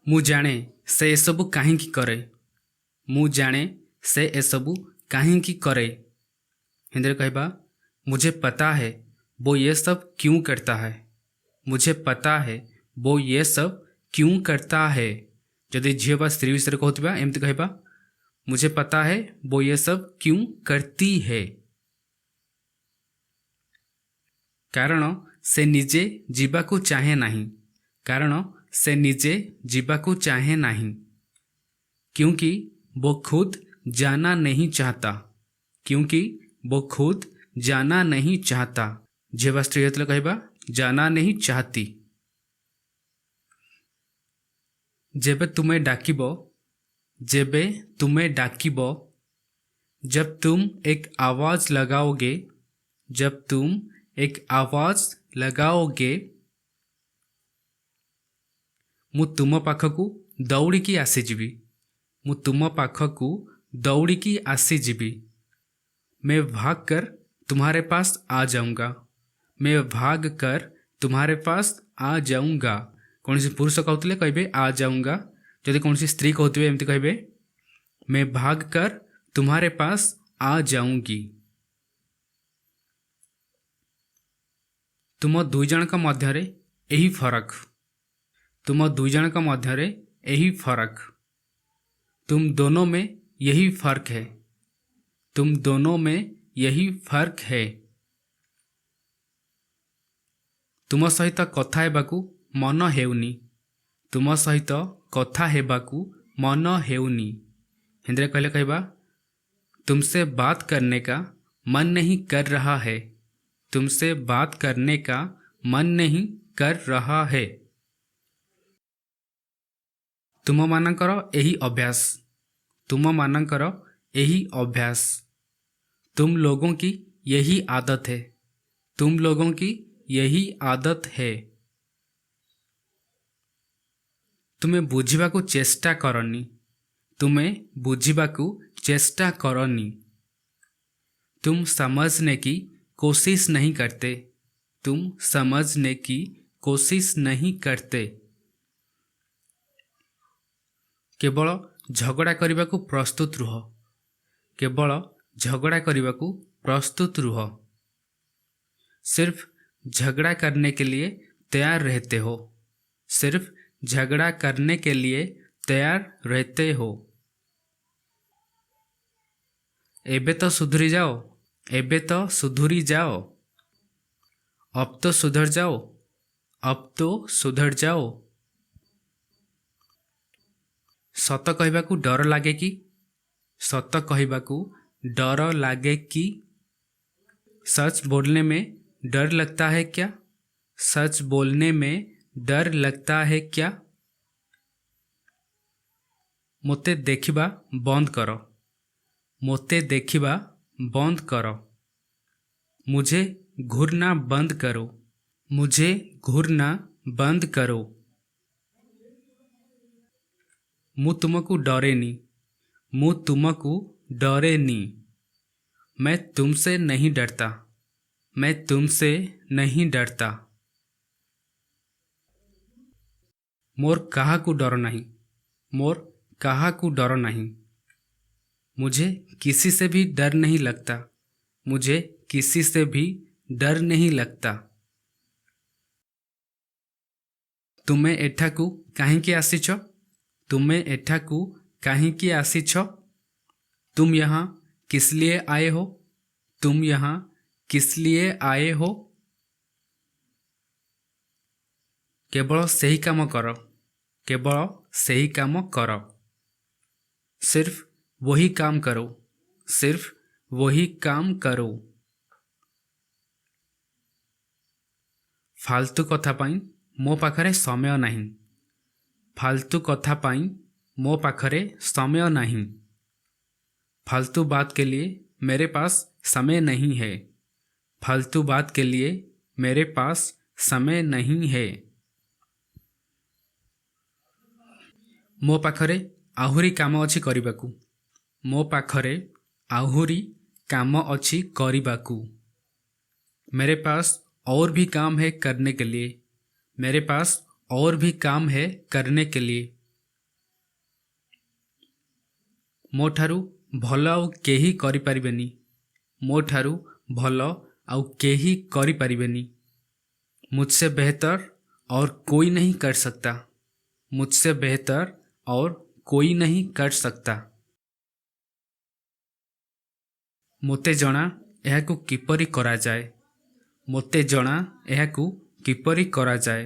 ମୁଁ ଜାଣେ ସେ ଏସବୁ କାହିଁକି କରେ। ମୁଁ ଜାଣେ ସେ ଏସବୁ କାହିଁକି करे। हिंदी में कहबा मुझे पता है वो ये सब क्यों करता है। मुझे पता है वो ये सब क्यों करता है। जदि झील बा स्त्री विषय कहूबा एमती कहबा मुझे पता है वो ये सब क्यों करती है। कारण से निजे जीवाकू चाहे नहीं। कारण से निजे जीवाकू चाहे नहीं। क्योंकि वो खुद जाना नहीं चाहता। क्योंकि वो खुद जाना नहीं चाहता। जेबा स्त्री होतले कहबा जाना नहीं चाहती। जेबे तुम्हें डाकिबो, जेबे तुम्हें डाकिबो, जब तुम एक आवाज लगाओगे, जब तुम एक आवाज लगाओगे, मु तुम पाखकू दौड़िकी आसीजिबी। मु तुम पाखकू दौड़िकी आसीजिबी। मैं भाग कर तुम्हारे पास आ जाऊंगा। मैं भाग कर तुम्हारे पास आ जाऊंगा। कौन सी पुरुष कहते कहे आ जाऊंगा। जदि कौन सी स्त्री कहते एमती कहे मैं भाग कर तुम्हारे पास आ जाऊंगी। तुम दुई जन का मध्यरे यही फरक। तुम दुई जन का मध्यरे यही फरक। तुम दोनों में यही फर्क है। तुम दोनों में यही फर्क है। तुम सहित कथा हेबाकू मन हेउनी। तुम सहित कथा हेबाकू मन हेउनी। हिंदी में कहले कहबा तुमसे बात करने का मन नहीं कर रहा है। तुमसे बात करने का मन नहीं कर रहा है। तुम मानकर यही अभ्यास। तुम मानकर यही अभ्यास। तुम लोगों की यही आदत है। तुम लोगों की यही आदत है। तुम्हें बुझिबाकू चेष्टा करनी। तुम्हें बुझिबाकू चेष्टा करनी। तुम समझने की कोशिश नहीं करते। तुम समझने की कोशिश नहीं करते। केवल झगड़ा करने प्रस्तुत रुह। केवल झगड़ा करने प्रस्तुत रुह। सिर्फ झगड़ा करने के लिए तैयार रहते हो। सिर्फ झगड़ा करने के लिए तैयार रहते हो। एबे तो सुधरी जाओ। एबे तो सुधरी जाओ। अब तो सुधर जाओ। अब तो सुधर जाओ। सत कहबाकू डर लागे कि। सत कहबाकू डर लागे कि। सच बोलने में डर लगता है क्या। सच बोलने में डर लगता है क्या। मोते देखिबा बंद करो। मोते देखिबा बंद करो। मुझे घूरना बंद करो। मुझे घूरना बंद करो। मु तुमको डरेनी। मु तुमको डरेनी। मैं तुमसे नहीं डरता। मैं तुमसे नहीं डरता। मोर कहा को डर नहीं। मोर कहा को डर नहीं। मुझे किसी से भी डर नहीं लगता। मुझे किसी से भी डर नहीं लगता। तुमे एठाकू काहींकी आसीछ। तुमे एठाकू काहींकी आसीछ। तुम यहाँ किस लिए आए हो। तुम यहाँ किस लिए आए हो। केवल सही काम करो। केवल सही काम करो। सिर्फ वही काम करो। सिर्फ वही काम करो। फालतू कथा पाई मो पाखरे समय नहीं। फालतू कथा पाई मो पाखरे समय नहीं। फालतू बात के लिए मेरे पास समय नहीं है। फालतू बात के लिए मेरे पास समय नहीं है। मो पाखरे आहुरी काम अच्छी करिबाकू। मो पाखरे आहुरी काम अच्छी करिबाकू। मेरे पास और भी काम है करने के लिए। मेरे पास और भी काम है करने के लिए। ମୋ ଠାରୁ ଭଲ ଆଉ କେହି କରିପାରିବେନି। ମୋ ଠାରୁ ଭଲ ଆଉ କେହି କରିପାରିବେନି। मुझसे बेहतर और कोई नहीं कर सकता। मुझसे बेहतर और कोई नहीं कर सकता। ମୋତେ ଜଣା ଏହାକୁ କିପରି କରାଯାଏ। ମୋତେ ଜଣା ଏହାକୁ କିପରି କରାଯାଏ।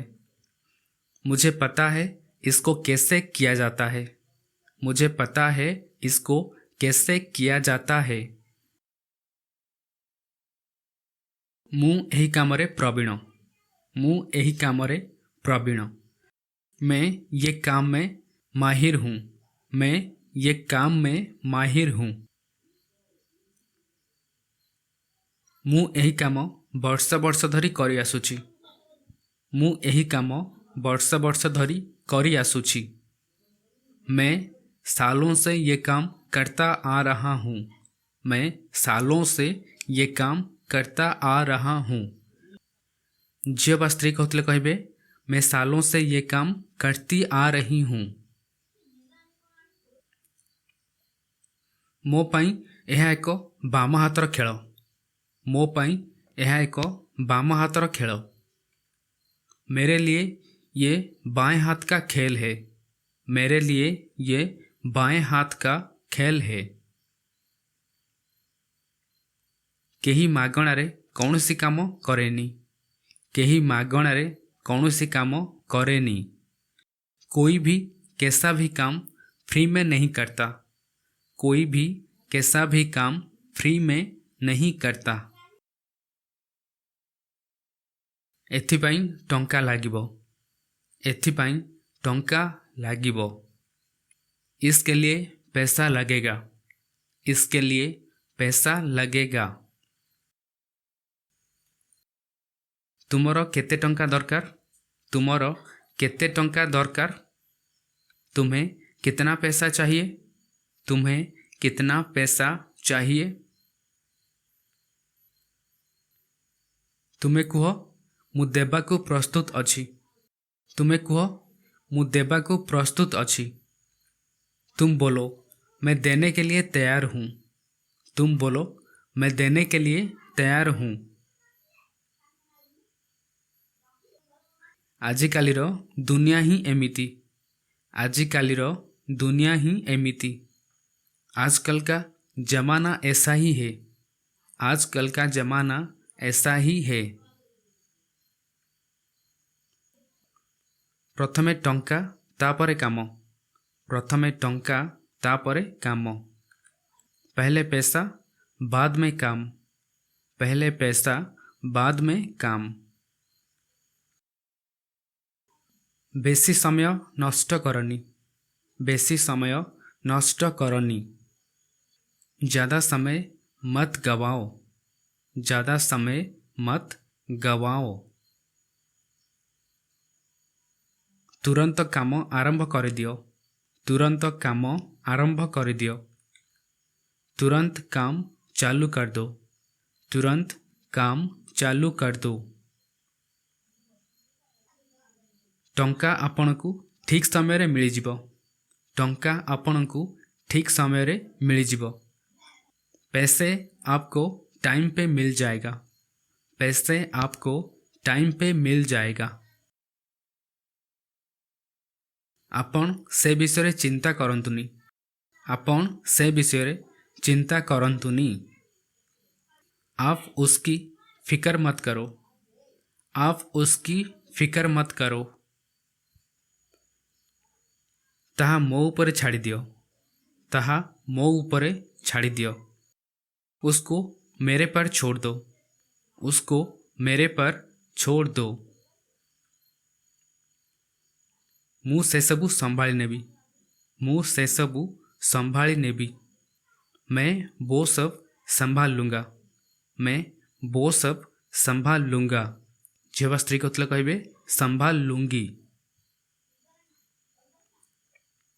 मुझे पता है इसको कैसे किया जाता है। मुझे पता है इसको कैसे किया जाता है। ମୁଁ ଏହି କାମରେ ପ୍ରବୀଣ। ମୁଁ ଏହି କାମରେ ପ୍ରବୀଣ। मैं ये काम में माहिर हूँ। मैं ये काम में माहिर हूँ। ମୁଁ ଏହି କାମ ବର୍ଷ ବର୍ଷ ଧରି କରି ଆସୁଛି। ମୁଁ ଏହି କାମ ବର୍ଷ ବର୍ଷ ଧରି କରି ଆସୁଛି। मैं सालों से ये काम करता आ रहा हूँ। मैं सालों से ये काम करता आ रहा हूँ। झील बा स्त्री कहते कहे मैं सालों से ये काम करती आ रही हूँ। ମୋ ପାଇଁ ଏହା ଏକ ବାମ ହାତର ଖେଳ। ମୋ ପାଇଁ ଏହା ଏକ ବାମ ହାତର ଖେଳ। मेरे लिए ये बाएं हाथ का खेल है। मेरे लिए ये बाएं हाथ का खेल है। केही मागणारे कौनसी काम करेनी। केही मागणारे कौनसी काम करेनी। कोई भी कैसा भी काम फ्री में नहीं करता। कोई भी कैसा भी काम फ्री में नहीं करता। एथिपाई टंका लागिबो। एथिपाई टंका लागिबो। इसके लिए पैसा लगेगा। इसके लिए पैसा लगेगा। तुमरो केते टंका दरकार। तुमरो केते टंका दरकार। तुम्हें कितना पैसा चाहिए। तुम्हें कितना पैसा चाहिए। तुम्हें कुह मु देबाकू प्रस्तुत अछि। तुम्हें कुह मु देबाकू प्रस्तुत अछि। तुम बोलो मैं देने के लिए तैयार हूँ। तुम बोलो मैं देने के लिए तैयार हूँ। आजिकालीर दुनिया ही एमिति। आजिकालीर दुनिया ही एमिति। आजकल का जमाना ऐसा ही है। आजकल का जमाना ऐसा ही है। प्रथमे टंका तापरे काम। प्रथमे टंका तापरे काम। पहले पैसा बाद में काम। पहले पैसा बाद में काम। बेसी समय नष्ट करनी। बेसी समय नष्ट करनी। ज़्यादा समय मत गवाओ। ज़्यादा समय मत गवाओ। तुरंत काम आरंभ कर दियो। तुरंत काम आरंभ कर दियो। तुरंत काम चालू कर दो। तुरंत काम चालू कर दो। टंका आपनकू ठीक समय रे मिल जिवो। टंका आपनकू ठीक समय रे मिल जिवो। पैसे आपको टाइम पे मिल जाएगा। पैसे आपको टाइम पे मिल जाएगा। आपण से विषय रे चिंता करंतुनी। आपण से विषय रे चिंता करंतुनी। आप उसकी फिक्र मत करो। आप उसकी फिक्र मत करो। ताहा मो ऊपर छाड़ी दियो। ताहा मो ऊपर छाड़ी दियो। उसको मेरे पर छोड़ दो। उसको मेरे पर छोड़ दो। मु से सबू संभाली नेबी। मु से सबू संभाली नेबी। मैं वो सब संभाल लूँगा। मैं वो सब संभाल लूँगा। झील स्त्री कहते कहे संभाल लूँगी।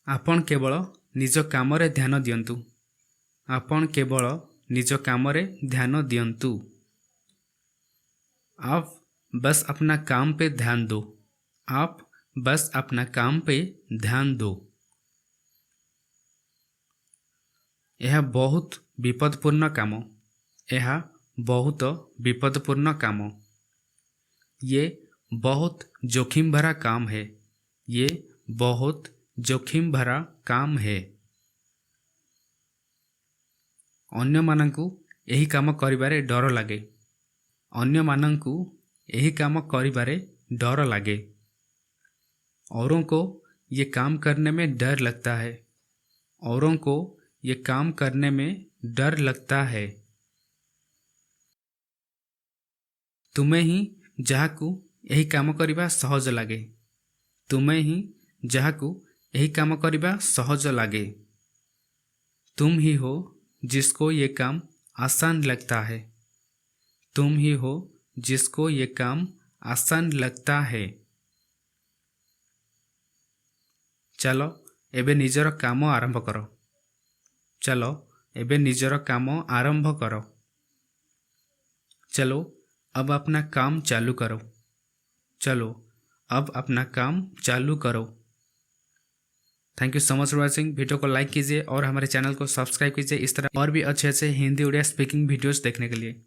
आपण केवल निज काम रे ध्यान दियंतु। आपण केवल निज काम रे ध्यान दियंतु। आप बस अपना काम पे ध्यान दो। आप बस अपना काम पे ध्यान दो। ଏହା ବହୁତ ବିପଦପୂର୍ଣ୍ଣ କାମ। ଏହା ବହୁତ ବିପଦପୂର୍ଣ୍ଣ କାମ। ये बहुत जोखिम भरा काम है। ये बहुत जोखिम भरा काम है। ଅନ୍ୟମାନଙ୍କୁ ଏହି କାମ କରିବାରେ ଡର ଲାଗେ। ଅନ୍ୟମାନଙ୍କୁ ଏହି କାମ କରିବାରେ डर लगे। औरों को ये काम करने में डर लगता है। औरों को ये काम करने में डर लगता है। तुम्हें ही ଯାହାକୁ ଏହି କାମ କରିବା ସହଜ ଲାଗେ। तुम्हें ही ଯାହାକୁ ଏହି କାମ କରିବା ସହଜ ଲାଗେ। तुम ही हो जिसको ये काम आसान लगता है। तुम ही हो जिसको ये काम आसान लगता है। चलो एबे निजर काम आरंभ करो। चलो एबे निजर काम आरंभ करो। चलो अब अपना काम चालू करो। चलो अब अपना काम चालू करो। Thank you so much for watching. Video को लाइक कीजिए और हमारे चैनल को सब्सक्राइब कीजिए इस तरह और भी अच्छे अच्छे हिंदी उड़िया स्पीकिंग वीडियोस देखने के लिए।